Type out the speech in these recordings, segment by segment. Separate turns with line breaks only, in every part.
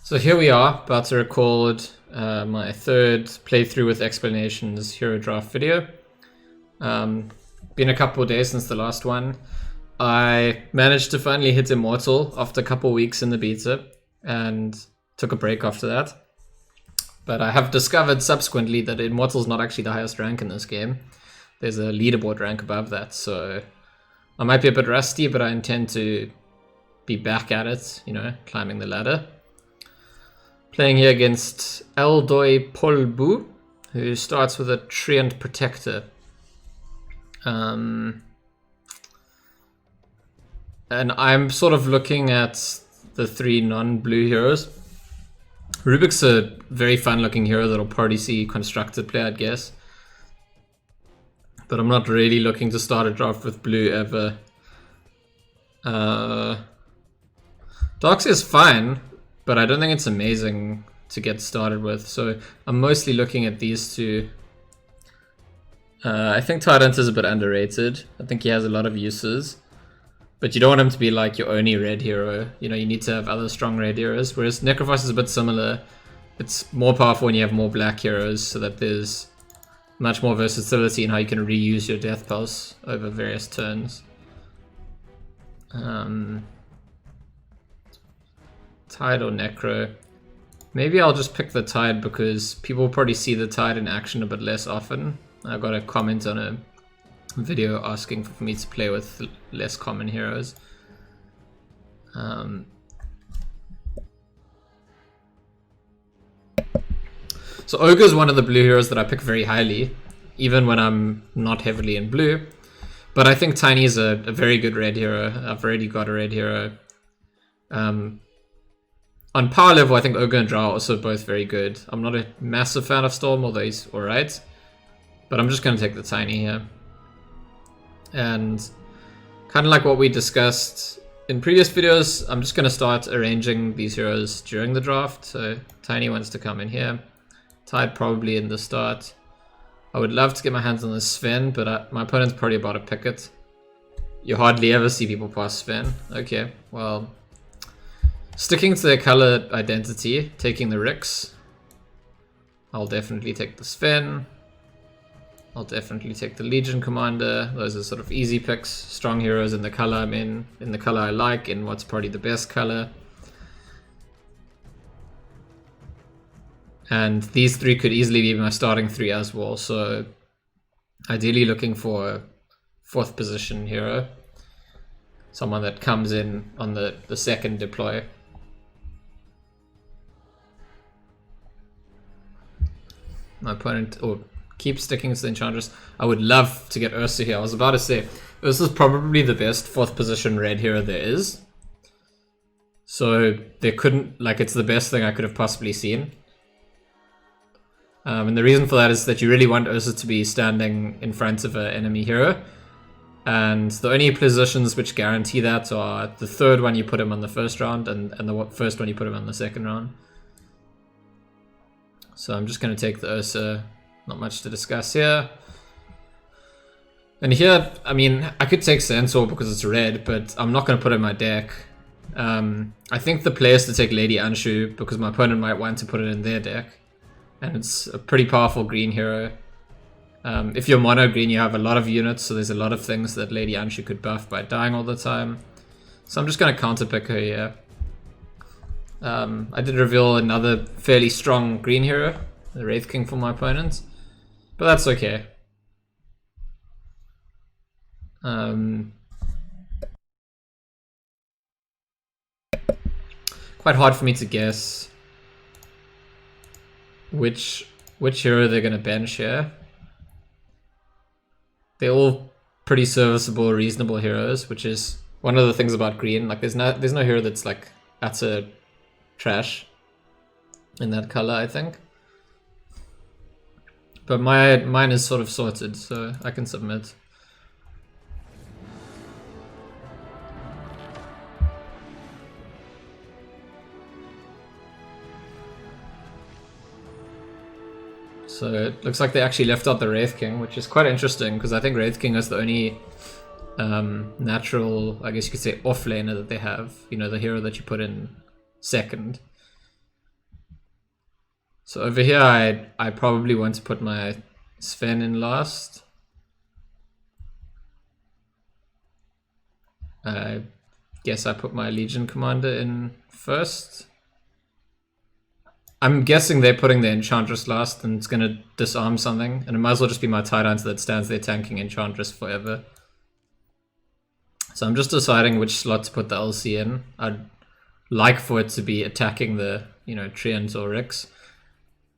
So here we are, about to record my third playthrough with explanations hero draft video. Been a couple of days since the last one. I managed to finally hit Immortal after a couple of weeks in the beta and took a break after that. But I have discovered subsequently that Immortal is not actually the highest rank in this game. There's a leaderboard rank above that, so I might be a bit rusty, but I intend to be back at it, you know, climbing the ladder. Playing here against Eldoy Polbu, who starts with a Treant Protector. And I'm sort of looking at the three non-blue heroes. Rubik's a very fun-looking hero that'll probably see constructed play, I'd guess. But I'm not really looking to start a draft with blue ever. Darkseer is fine, but I don't think it's amazing to get started with. So I'm mostly looking at these two. I think Tyrant is a bit underrated. I think he has a lot of uses. But you don't want him to be like your only red hero. You know, you need to have other strong red heroes. Whereas Necrophos is a bit similar. It's more powerful when you have more black heroes, so that there's much more versatility in how you can reuse your Death Pulse over various turns. Tide or Necro. Maybe I'll just pick the Tide because people will probably see the Tide in action a bit less often. I got a comment on a video asking for me to play with less common heroes. So Ogre is one of the blue heroes that I pick very highly, even when I'm not heavily in blue. But I think Tiny is a very good red hero. I've already got a red hero. On power level, I think Ogre and Drow are also both very good. I'm not a massive fan of Storm, although he's alright. But I'm just going to take the Tiny here. And kind of like what we discussed in previous videos, I'm just going to start arranging these heroes during the draft. So Tiny wants to come in here. Tide probably in the start. I would love to get my hands on the Sven, but my opponent's probably about to pick it. You hardly ever see people pass Sven. Okay, well, sticking to their color identity, taking the Rix. I'll definitely take the Sven. I'll definitely take the Legion Commander. Those are sort of easy picks. Strong heroes in the color I'm in the color I like, in what's probably the best color. And these three could easily be my starting three as well. So ideally looking for a 4th position hero. Someone that comes in on the second deploy. My opponent keep sticking to the Enchantress. I would love to get Ursa here. I was about to say, Ursa's probably the best 4th position red hero there is. So there couldn't, like, it's the best thing I could have possibly seen. And the reason for that is that you really want Ursa to be standing in front of an enemy hero. And the only positions which guarantee that are the 3rd one you put him on the 1st round and the 1st one you put him on the 2nd round. So I'm just going to take the Ursa. Not much to discuss here. And here, I mean, I could take scantzor because it's red, but I'm not going to put it in my deck. I think the play is to take Lady Anshu because my opponent might want to put it in their deck. And it's a pretty powerful green hero. If you're mono green, you have a lot of units, so there's a lot of things that Lady Anshu could buff by dying all the time. So I'm just going to counterpick her here. I did reveal another fairly strong green hero, the Wraith King for my opponent. But that's okay. Quite hard for me to guess which hero they're gonna bench here. They're all pretty serviceable, reasonable heroes, which is one of the things about green. Like there's no hero that's like utter trash in that color, I think. But mine is sort of sorted, so I can submit. So it looks like they actually left out the Wraith King, which is quite interesting because I think Wraith King is the only natural, I guess you could say, offlaner that they have. You know, the hero that you put in second. So over here, I probably want to put my Sven in last. I guess I put my Legion Commander in first. I'm guessing they're putting the Enchantress last and it's going to disarm something. And it might as well just be my Tyrant that stands there tanking Enchantress forever. So I'm just deciding which slot to put the LC in. I'd like for it to be attacking the, Treant or Rix.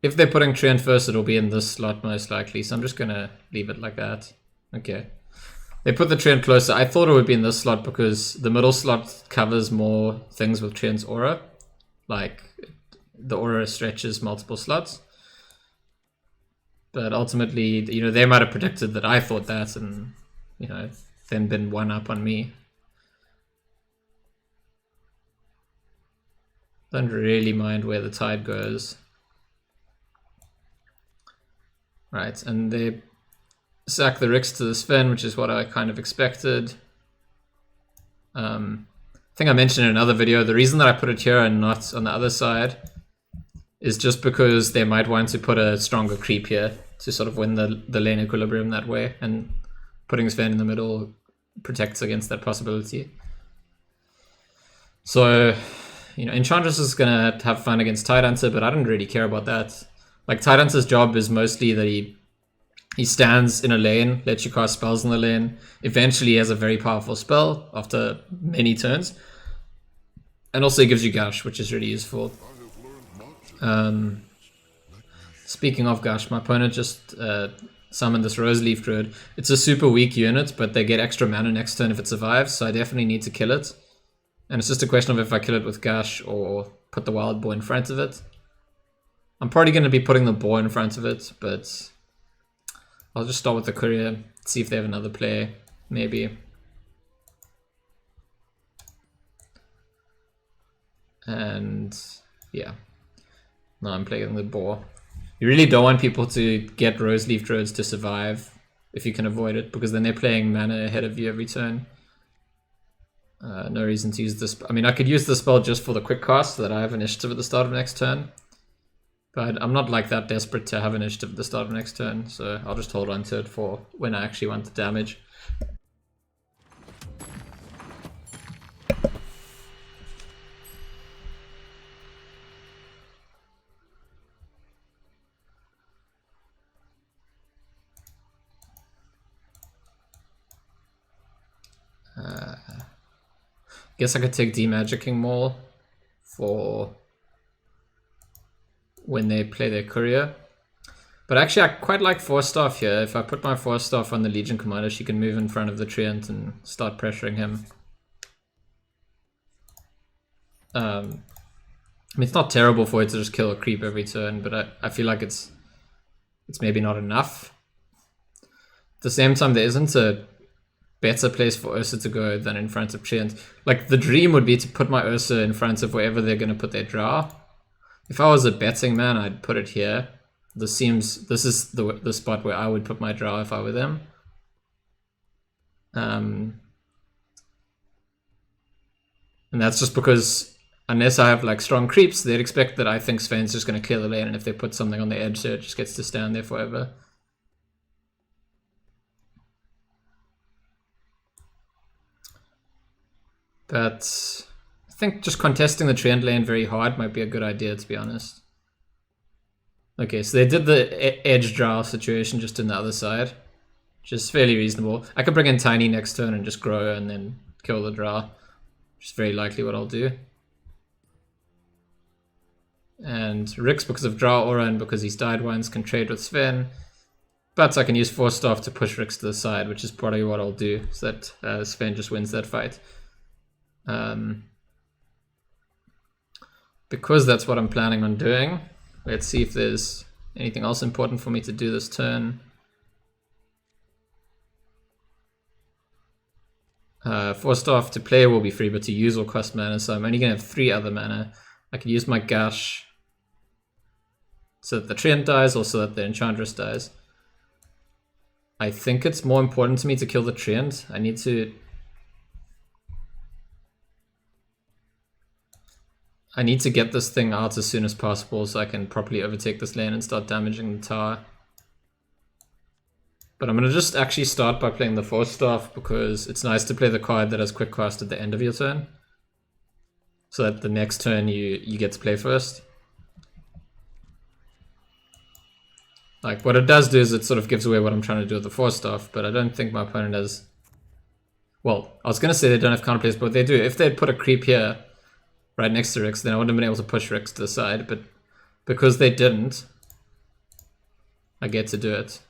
If they're putting Treant first, it'll be in this slot most likely. So I'm just going to leave it like that. Okay. They put the Treant closer. I thought it would be in this slot because the middle slot covers more things with Treant's aura. Like, the aura stretches multiple slots. But ultimately, they might have predicted that I thought that and, then been one up on me. Don't really mind where the tide goes. Right, and they sack the Rix to the Sven, which is what I kind of expected. I think I mentioned in another video, the reason that I put it here and not on the other side is just because they might want to put a stronger creep here to sort of win the lane equilibrium that way, and putting Sven in the middle protects against that possibility. So, Enchantress is going to have fun against Tidehunter, but I don't really care about that. Like, Tidehunter's job is mostly that he stands in a lane, lets you cast spells in the lane. Eventually he has a very powerful spell after many turns. And also he gives you Gush, which is really useful. Speaking of Gush, my opponent just summoned this Roseleaf Druid. It's a super weak unit, but they get extra mana next turn if it survives, so I definitely need to kill it. And it's just a question of if I kill it with Gush or put the Wild Boar in front of it. I'm probably going to be putting the Boar in front of it, but I'll just start with the Courier, see if they have another play, maybe. And yeah, no, I'm playing the Boar. You really don't want people to get Roseleaf Druids to survive if you can avoid it, because then they're playing mana ahead of you every turn. No reason to use this. I mean, I could use the spell just for the quick cast so that I have initiative at the start of next turn. But I'm not like that desperate to have initiative at the start of next turn, so I'll just hold on to it for when I actually want the damage. Guess I could take Demagicking more for when they play their Courier. But actually, I quite like Force Staff here. If I put my Force Staff on the Legion Commander, she can move in front of the Treant and start pressuring him. I mean, it's not terrible for it to just kill a creep every turn, but I feel like it's maybe not enough. At the same time, there isn't a better place for Ursa to go than in front of Treant. Like, the dream would be to put my Ursa in front of wherever they're going to put their draw. If I was a betting man, I'd put it here. This is the spot where I would put my draw if I were them. And that's just because unless I have like strong creeps, they'd expect that I think Sven's just going to clear the lane, and if they put something on the edge, so it just gets to stand there forever. But I think just contesting the Treant lane very hard might be a good idea, to be honest. Okay, so they did the edge draw situation just in the other side, which is fairly reasonable. I could bring in Tiny next turn and just grow and then kill the draw, which is very likely what I'll do. And Rix, because of draw aura and because he's died once, can trade with Sven. But I can use Force Staff to push Rix to the side, which is probably what I'll do, so that Sven just wins that fight. Because that's what I'm planning on doing, let's see if there's anything else important for me to do this turn. Force Staff to play will be free, but to use will cost mana, so I'm only going to have 3 other mana. I could use my Gush so that the Treant dies, or so that the Enchantress dies. I think it's more important to me to kill the Treant. I need to... I need to get this thing out as soon as possible so I can properly overtake this lane and start damaging the tower. But I'm going to just actually start by playing the Force Staff because it's nice to play the card that has Quick Cast at the end of your turn. So that the next turn you get to play first. Like, what it does do is it sort of gives away what I'm trying to do with the Force Staff, but I don't think my opponent has... Well, I was going to say they don't have counterplays, but they do. If they'd put a creep here, right next to Rix, then I wouldn't have been able to push Rix to the side, but because they didn't, I get to do it.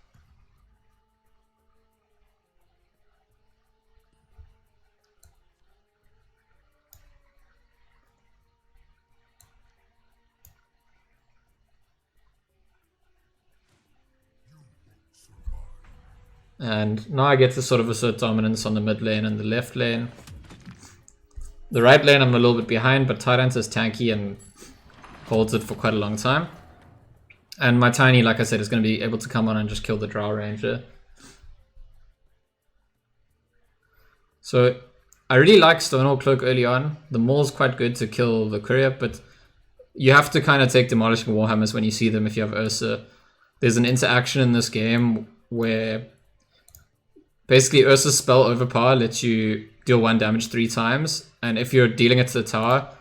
And now I get to sort of assert dominance on the mid lane and the left lane. The right lane I'm a little bit behind, but Tyrant is tanky and holds it for quite a long time. And my Tiny, like I said, is going to be able to come on and just kill the Drow Ranger. So I really like Stonewall Cloak early on. The Maul's quite good to kill the Courier, but you have to kind of take Demolishing Warhammers when you see them if you have Ursa. There's an interaction in this game where basically Ursa's spell Overpower lets you deal 1 damage 3 times, and if you're dealing it to the tower,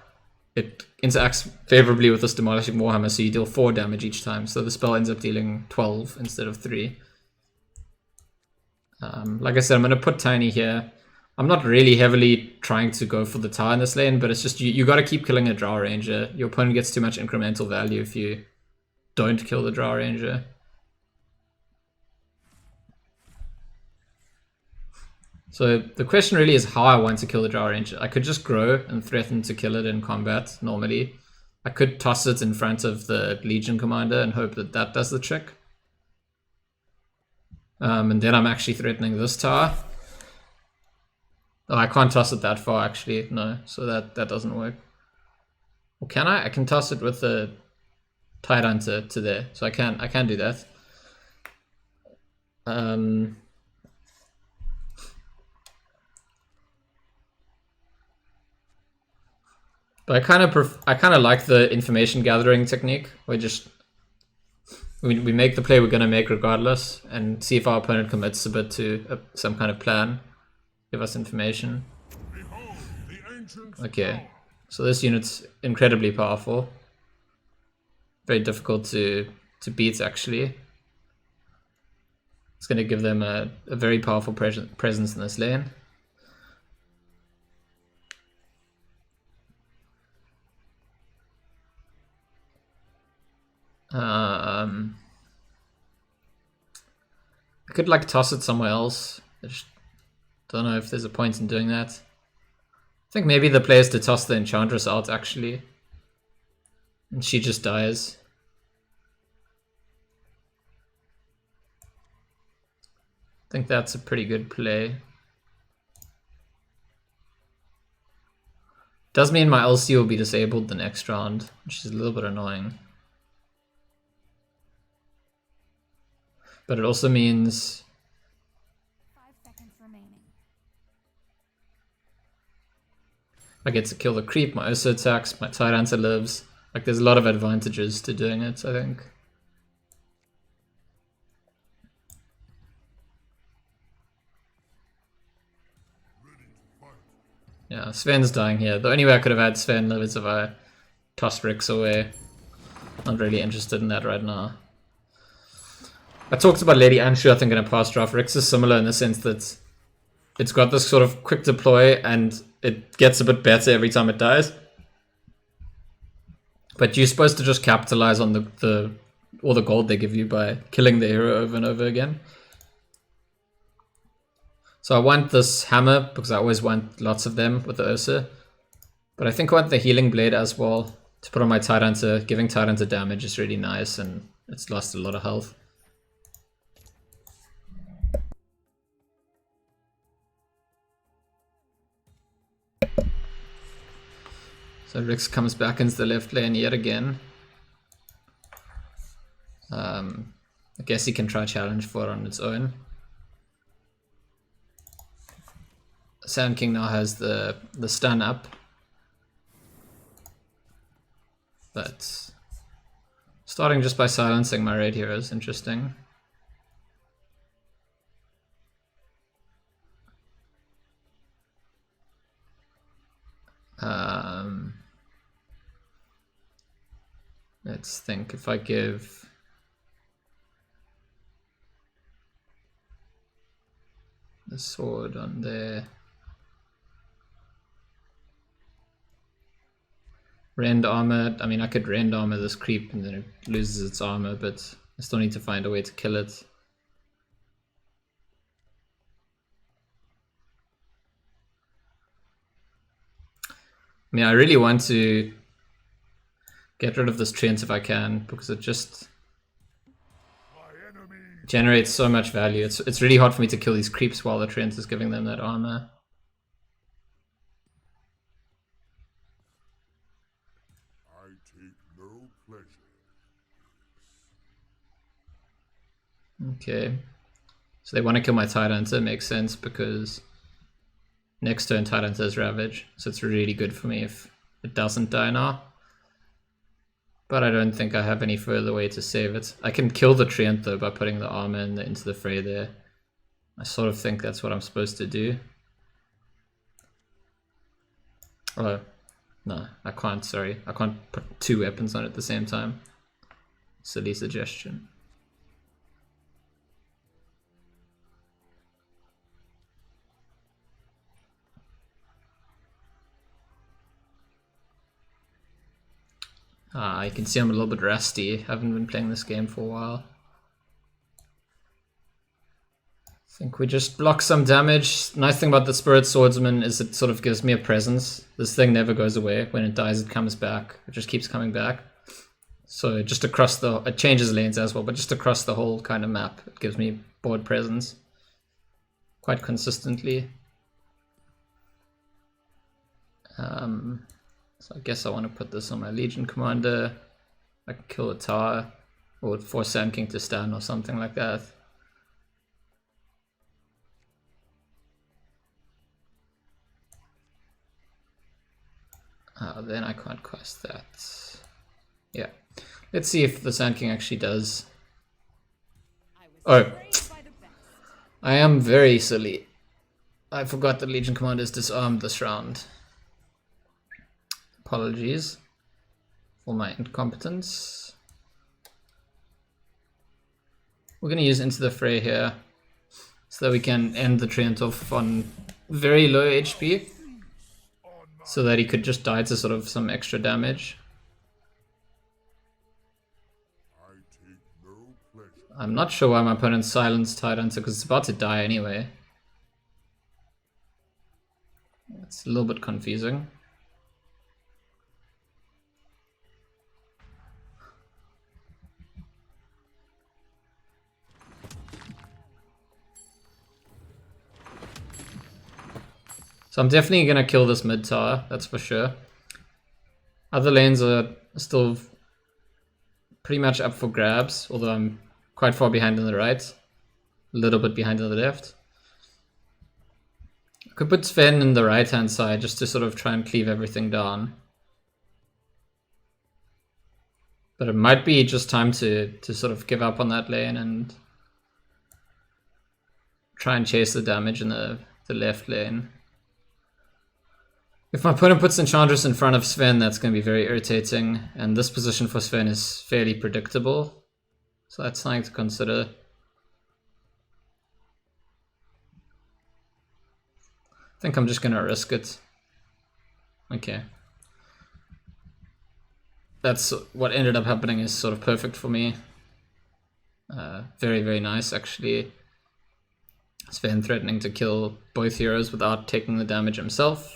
it interacts favorably with this Demolishing Warhammer, so you deal 4 damage each time, so the spell ends up dealing 12 instead of 3. Like I said, I'm going to put Tiny here. I'm not really heavily trying to go for the tower in this lane, but it's just you got to keep killing a Drow Ranger. Your opponent gets too much incremental value if you don't kill the Drow Ranger. So the question really is how I want to kill the Drow Ranger. I could just grow and threaten to kill it in combat normally. I could toss it in front of the Legion Commander and hope that that does the trick. And then I'm actually threatening this tower. Oh, I can't toss it that far actually, no, so that doesn't work. Or can I? I can toss it with the Tidehunter to there, so I can do that. But I kind of like the information gathering technique. We make the play we're gonna make regardless, and see if our opponent commits a bit to some kind of plan. Give us information. Okay, so this unit's incredibly powerful. Very difficult to beat actually. It's gonna give them a very powerful presence in this lane. I could like toss it somewhere else. I just don't know if there's a point in doing that. I think maybe the play is to toss the Enchantress out actually. And she just dies. I think that's a pretty good play. Does mean my LC will be disabled the next round, which is a little bit annoying. But it also means
5 seconds remaining.
I get to kill the creep, my Ursa attacks, my Tidehunter lives. Like there's a lot of advantages to doing it, I think. Yeah, Sven's dying here. The only way I could have had Sven live is if I tossed Rix away. Not really interested in that right now. I talked about Lady Anshu, I think, in a past draft. Rix is similar in the sense that it's got this sort of quick deploy and it gets a bit better every time it dies. But you're supposed to just capitalize on all the gold they give you by killing the hero over and over again. So I want this hammer because I always want lots of them with the Ursa. But I think I want the healing blade as well to put on my Tidehunter. Giving Tidehunter damage is really nice and it's lost a lot of health. So Rix comes back into the left lane yet again. I guess he can try challenge for it on its own. Sand King now has the stun up. But starting just by silencing my red hero is interesting. Let's think. If I give the sword on there, rend armor. I mean, I could rend armor this creep and then it loses its armor, but I still need to find a way to kill it. I mean, I really want to get rid of this treant if I can, because it just generates so much value. It's really hard for me to kill these creeps while the treant is giving them that armor.
I take no pleasure.
Okay. So they want to kill my Tidehunter, makes sense, because next turn Tidehunter is Ravage, so it's really good for me if it doesn't die now. But I don't think I have any further way to save it. I can kill the treant though by putting the armor into the fray there. I sort of think that's what I'm supposed to do. Oh, no, I can't, sorry. I can't put two weapons on at the same time. Silly suggestion. You can see I'm a little bit rusty. I haven't been playing this game for a while. I think we just block some damage. Nice thing about the Spirit Swordsman is it sort of gives me a presence. This thing never goes away. When it dies, it comes back. It just keeps coming back. So just across the... It changes lanes as well, but just across the whole kind of map, it gives me board presence quite consistently. So I guess I want to put this on my Legion Commander. I can kill a tower, or force Sand King to stand or something like that. Then I can't cast that. Yeah. Let's see if the Sand King actually does. Oh. I am very silly. I forgot that Legion Commander is disarmed this round. Apologies for my incompetence. We're going to use Into the Fray here so that we can end the treant off on very low HP so that he could just die to sort of some extra damage. I'm not sure why my opponent silenced Tidehunter because it's about to die anyway. It's a little bit confusing. So I'm definitely going to kill this mid tower, that's for sure. Other lanes are still pretty much up for grabs, although I'm quite far behind on the right. A little bit behind on the left. I could put Sven in the right hand side just to sort of try and cleave everything down. But it might be just time to sort of give up on that lane and try and chase the damage in the left lane. If my opponent puts Enchantress in front of Sven, that's going to be very irritating, and this position for Sven is fairly predictable, so that's something to consider. I think I'm just going to risk it. Okay. That's what ended up happening is sort of perfect for me. Very, very nice, actually. Sven threatening to kill both heroes without taking the damage himself.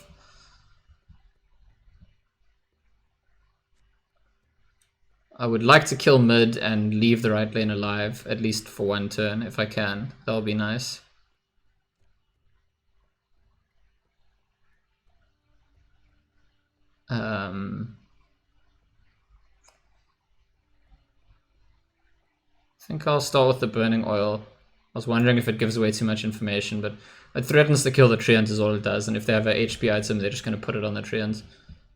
I would like to kill mid and leave the right lane alive, at least for one turn, if I can. That would be nice. I think I'll start with the Burning Oil. I was wondering if it gives away too much information, but it threatens to kill the treant is all it does, and if they have a HP item, they're just going to put it on the treant.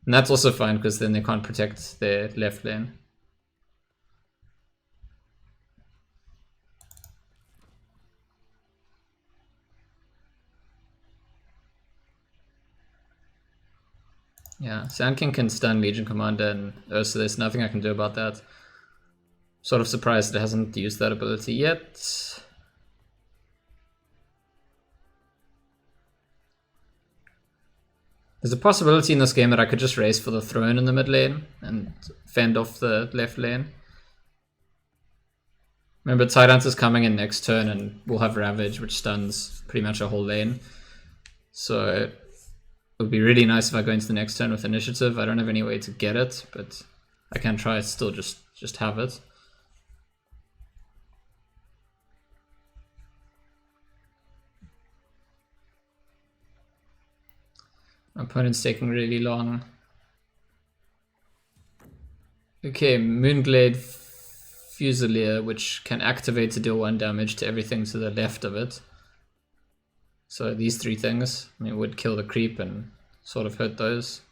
And that's also fine because then they can't protect their left lane. Yeah, Sand King can stun Legion Commander and so there's nothing I can do about that. Sort of surprised it hasn't used that ability yet. There's a possibility in this game that I could just race for the throne in the mid lane and fend off the left lane. Remember, Tidance is coming in next turn and we'll have Ravage, which stuns pretty much a whole lane. So it would be really nice if I go into the next turn with initiative. I don't have any way to get it, but I can try still just have it. My opponent's taking really long. Okay, Moonglade Fusilier, which can activate to deal 1 damage to everything to the left of it. So these 3 things, I mean, would kill the creep and sort of hurt those.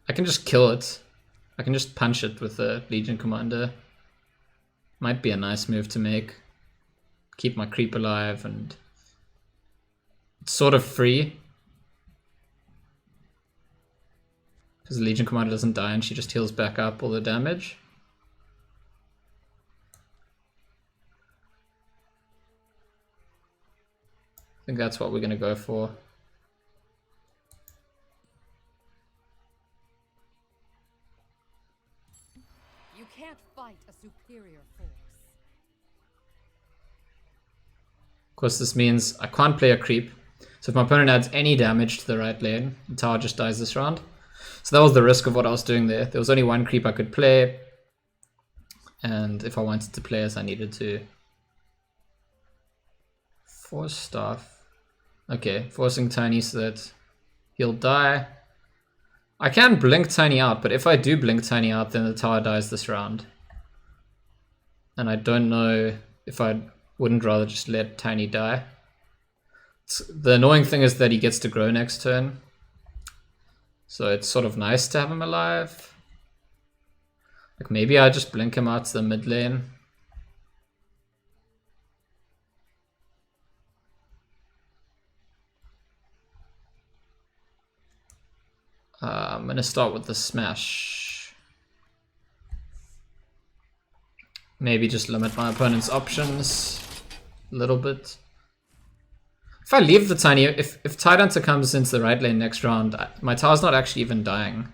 I can just kill it. I can just punch it with the Legion Commander. Might be a nice move to make. Keep my creep alive and it's sort of free. Because the Legion Commander doesn't die and she just heals back up all the damage. I think that's what we're going to go for.
You can't fight a superior force.
Of course, this means I can't play a creep. So if my opponent adds any damage to the right lane, the tower just dies this round. So that was the risk of what I was doing there. There was only 1 creep I could play. And if I wanted to play as I needed to. Force Staff. Okay, forcing Tiny so that he'll die. I can blink Tiny out, but if I do blink Tiny out, then the tower dies this round. And I don't know if I wouldn't rather just let Tiny die. The annoying thing is that he gets to grow next turn. So it's sort of nice to have him alive. Like maybe I just blink him out to the mid lane. I'm going to start with the smash. Maybe just limit my opponent's options a little bit. If I leave the Tiny, if Tidehunter comes into the right lane next round, my tower's not actually even dying.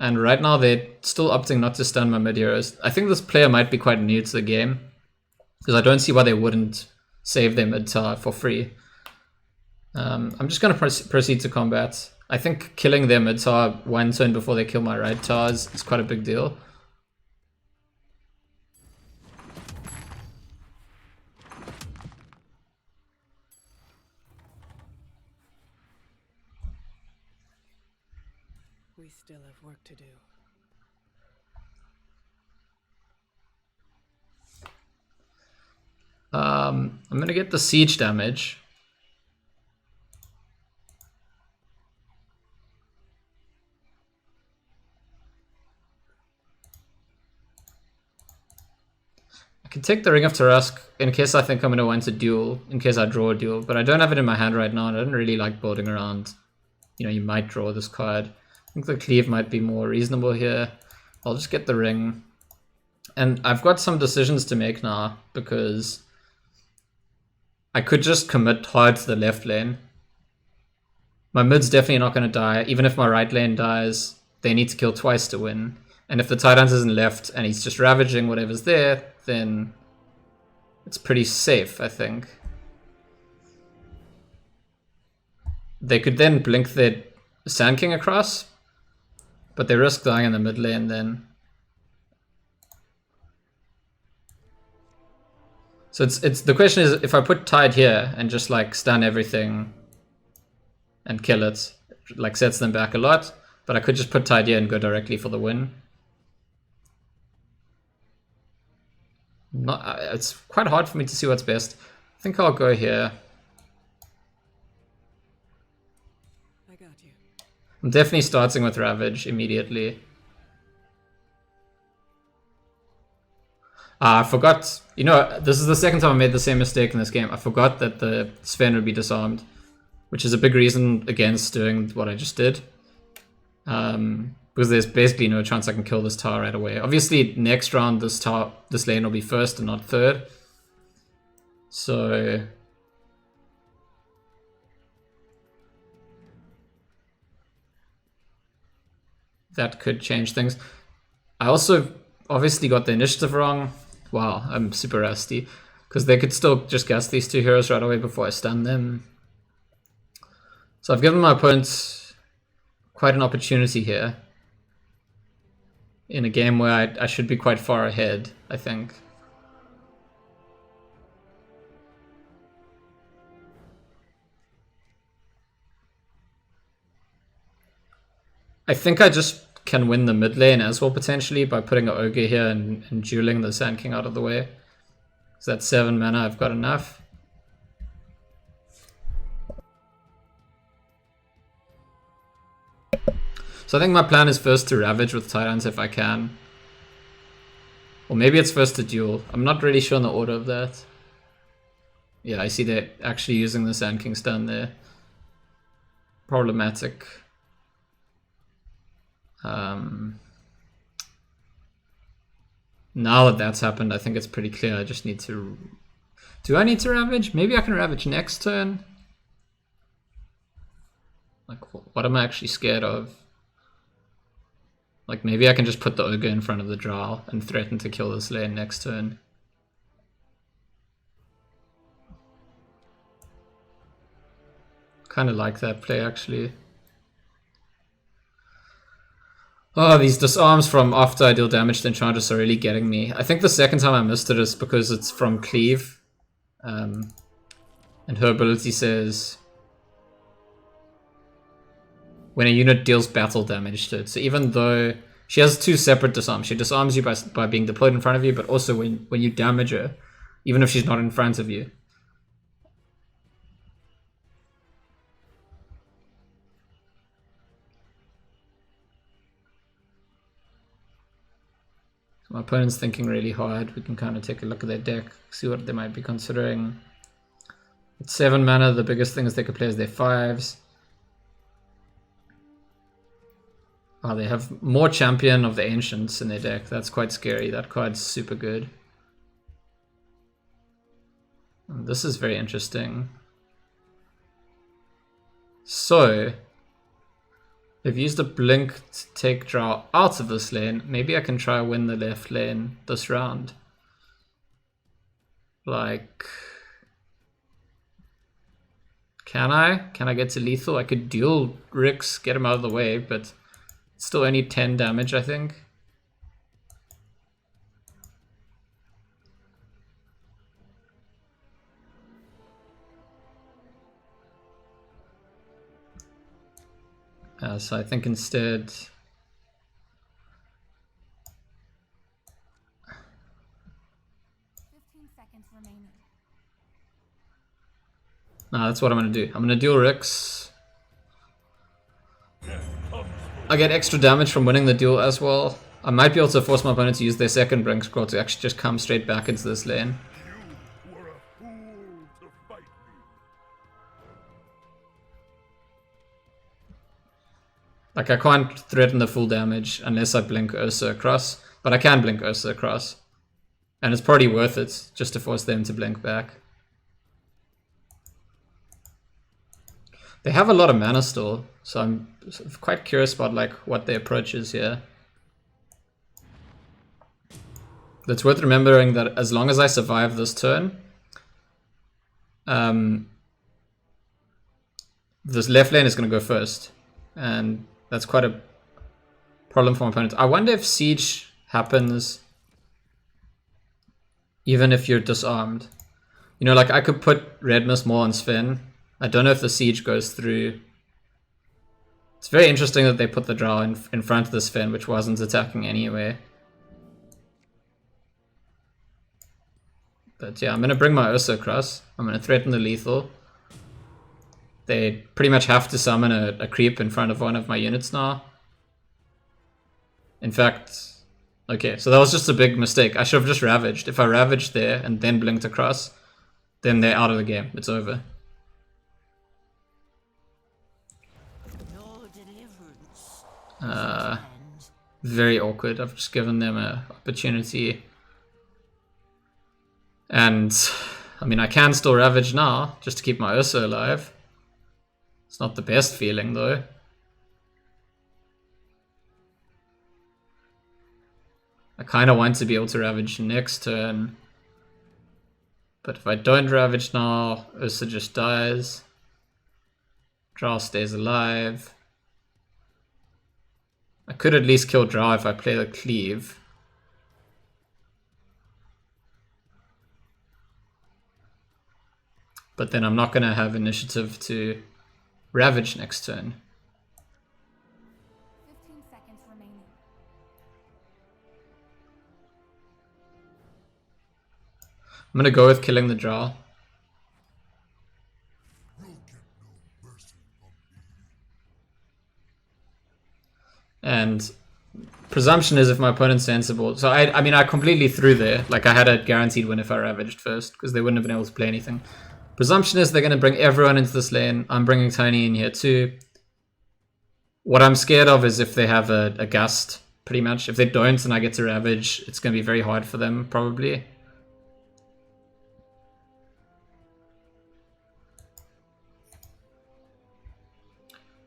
And right now they're still opting not to stun my mid heroes. I think this player might be quite new to the game, because I don't see why they wouldn't save their mid tower for free. I'm just going to proceed to combat. I think killing their mid tower 1 turn before they kill my right tower is quite a big deal.
We still have work to do.
I'm going to get the siege damage. I can take the Ring of Tarask in case I think I'm going to want a duel, in case I draw a duel, but I don't have it in my hand right now and I don't really like building around, you know, you might draw this card. I think the cleave might be more reasonable here. I'll just get the ring. And I've got some decisions to make now because I could just commit hard to the left lane. My mid's definitely not going to die. Even if my right lane dies, they need to kill twice to win. And if the Tidehunter isn't left and he's just ravaging whatever's there, then it's pretty safe, I think. They could then blink their Sand King across, but they risk dying in the mid lane then. So it's the question is, if I put Tide here and just like stun everything and kill it, like sets them back a lot, but I could just put Tide here and go directly for the win. It's quite hard for me to see what's best. I think I'll go here.
I got you.
I'm definitely starting with Ravage immediately. I forgot, you know, this is the second time I made the same mistake in this game. I forgot that the Sven would be disarmed, which is a big reason against doing what I just did. Because there's basically no chance I can kill this tower right away. Obviously, next round this lane will be first and not third. So that could change things. I also obviously got the initiative wrong. Wow, I'm super rusty. Because they could still just guess these two heroes right away before I stun them. So I've given my opponent quite an opportunity here. In a game where I should be quite far ahead, I think. I think I just can win the mid lane as well, potentially, by putting an Ogre here and dueling the Sand King out of the way. So that's 7 mana, I've got enough. So I think my plan is first to Ravage with Titans if I can. Or maybe it's first to duel. I'm not really sure on the order of that. Yeah, I see they're actually using the Sand King stun there. Problematic. Now that that's happened, I think it's pretty clear. I just need to... Do I need to Ravage? Maybe I can Ravage next turn. Like, what am I actually scared of? Like, maybe I can just put the Ogre in front of the Drow and threaten to kill this lane next turn. Kind of like that play, actually. Oh, these disarms from after I deal damage to Enchantress are really getting me. I think the second time I missed it is because it's from Cleave. And her ability says... when a unit deals battle damage to it. So even though she has 2 separate disarms, she disarms you by being deployed in front of you, but also when you damage her, even if she's not in front of you. So my opponent's thinking really hard. We can kind of take a look at their deck, see what they might be considering. It's 7 mana, the biggest things they could play is their 5s. Oh, they have more Champion of the Ancients in their deck. That's quite scary. That card's super good. And this is very interesting. So, they've used a blink to take Drow out of this lane. Maybe I can try win the left lane this round. Like... Can I? Can I get to lethal? I could duel Rix, get him out of the way, but... still only 10 damage, I think. So I think instead... 15
seconds remaining.
Nah, that's what I'm going to do. I'm going to duel Rix. I get extra damage from winning the duel as well. I might be able to force my opponent to use their second Blink Scroll to actually just come straight back into this lane.
You were a fool to fight me.
Like, I can't threaten the full damage unless I blink Ursa across, but I can blink Ursa across. And it's probably worth it just to force them to blink back. They have a lot of mana still, so I'm quite curious about like what their approach is here. It's worth remembering that as long as I survive this turn, this left lane is going to go first, and that's quite a problem for my opponent. I wonder if siege happens even if you're disarmed. You know, like I could put Red Mist more on Sven. I don't know if the siege goes through. It's very interesting that they put the Drow in front of the Sven, which wasn't attacking anyway. But yeah, I'm going to bring my Ursa across. I'm going to threaten the lethal. They pretty much have to summon a creep in front of one of my units now. In fact, okay, so that was just a big mistake. I should have just ravaged. If I ravaged there and then blinked across, then they're out of the game. It's over. Very awkward. I've just given them an opportunity. And, I mean, I can still ravage now, just to keep my Ursa alive. It's not the best feeling, though. I kind of want to be able to ravage next turn. But if I don't ravage now, Ursa just dies. Drow stays alive. I could at least kill Drow if I play the cleave. But then I'm not going to have initiative to ravage next turn.
15 seconds remaining.
I'm going to go with killing the Drow. And presumption is if my opponent's sensible. So I mean, I completely threw there. Like, I had a guaranteed win if I ravaged first, because they wouldn't have been able to play anything. Presumption is they're going to bring everyone into this lane. I'm bringing Tiny in here too. What I'm scared of is if they have a gust, pretty much. If they don't and I get to ravage, it's going to be very hard for them, probably.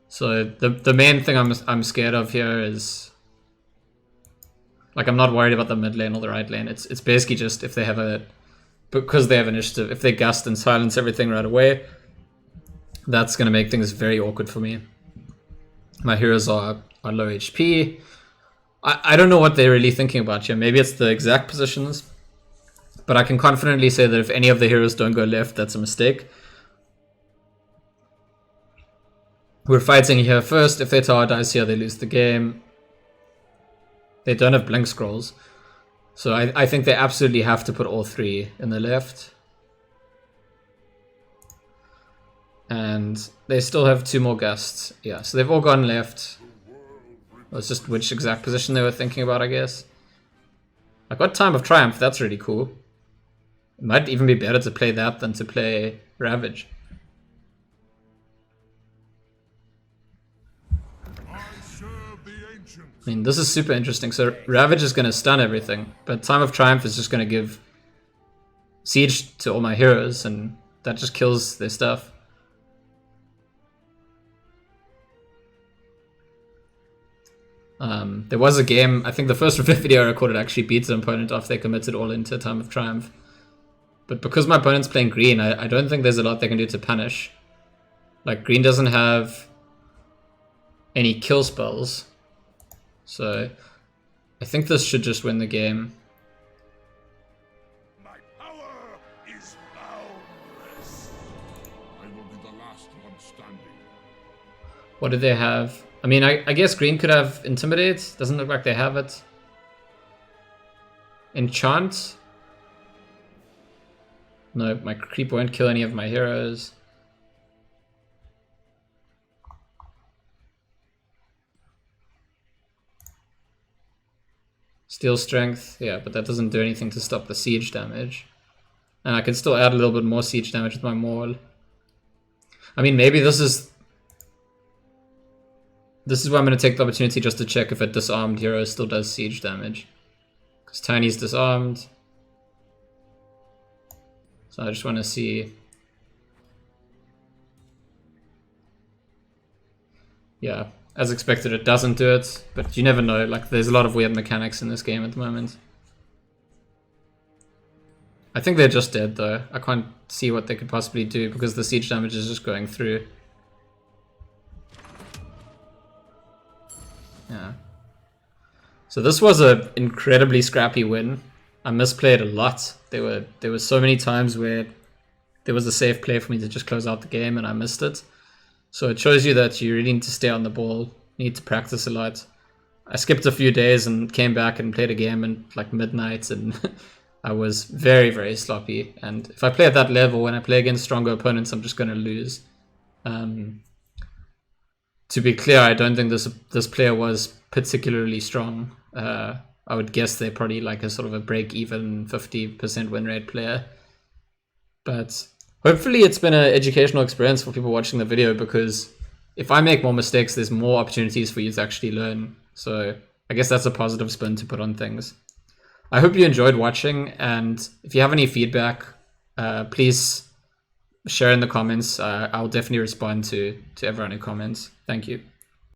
So the main thing I'm scared of here is, like, I'm not worried about the mid lane or the right lane. It's basically just if they have because they have initiative, if they gust and silence everything right away, that's going to make things very awkward for me. My heroes are low HP. I don't know what they're really thinking about here. Maybe it's the exact positions, but I can confidently say that if any of the heroes don't go left, that's a mistake. We're fighting here first. If their tower dies here, they lose the game. They don't have blink scrolls. So I think they absolutely have to put all three in the left. And they still have 2 more gusts. Yeah, so they've all gone left. That's just which exact position they were thinking about, I guess. I got Time of Triumph. That's really cool. It might even be better to play that than to play Ravage. I mean, this is super interesting. So Ravage is going to stun everything, but Time of Triumph is just going to give Siege to all my heroes, and that just kills their stuff. There was a game, I think the first video I recorded actually beats an opponent off they committed all into Time of Triumph. But because my opponent's playing green, I don't think there's a lot they can do to punish. Like, green doesn't have any kill spells. So I think this should just win the game.
My power is boundless. I will be the last one standing.
What do they have? I mean, I guess green could have Intimidate. Doesn't look like they have it. Enchant? No, my creep won't kill any of my heroes. Steel Strength, yeah, but that doesn't do anything to stop the siege damage. And I can still add a little bit more siege damage with my Maul. I mean, maybe this is where I'm going to take the opportunity just to check if a disarmed hero still does siege damage. Because Tiny's disarmed. So I just want to see. Yeah, as expected it doesn't do it, but you never know. Like, there's a lot of weird mechanics in this game at the moment. I think they're just dead though. I can't see what they could possibly do because the siege damage is just going through. Yeah. So this was an incredibly scrappy win. I misplayed a lot. There were so many times where there was a safe play for me to just close out the game and I missed it. So it shows you that you really need to stay on the ball. You need to practice a lot. I skipped a few days and came back and played a game at like midnight and I was very, very sloppy. And if I play at that level, when I play against stronger opponents, I'm just going to lose. To be clear, I don't think this player was particularly strong. I would guess they're probably like a sort of a break-even 50% win rate player. But hopefully it's been an educational experience for people watching the video, because if I make more mistakes, there's more opportunities for you to actually learn. So I guess that's a positive spin to put on things. I hope you enjoyed watching, and if you have any feedback, please share in the comments. I'll definitely respond to everyone who comments. Thank you.